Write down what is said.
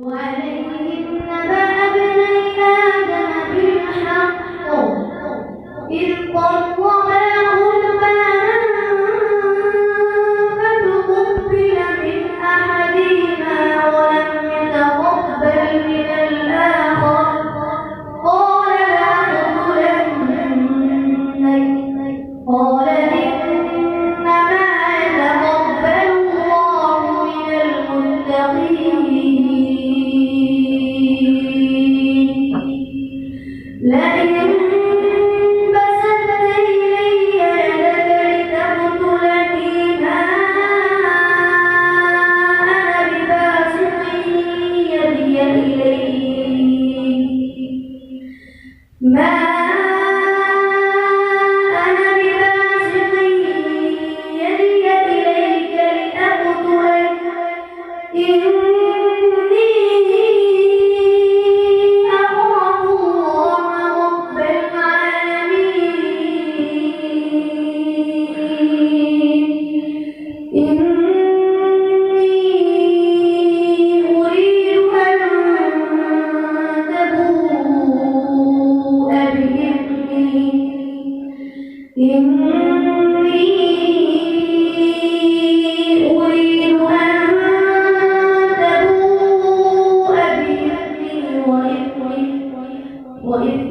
وعليهم نبأ ابني آدم بالحق إذ قربا قربانا فتقبل من أحدهما ولم يتقبل من الآخر قال لأقتلنك قال إنما يتقبل الله من المتقين لئن بسطت إلي يدك لتقتلني ما أنا بباسط يدي إليك لتقتلك إني أخاف الله رب العالمين إني أريد أن تبوء بإثمي وإثمي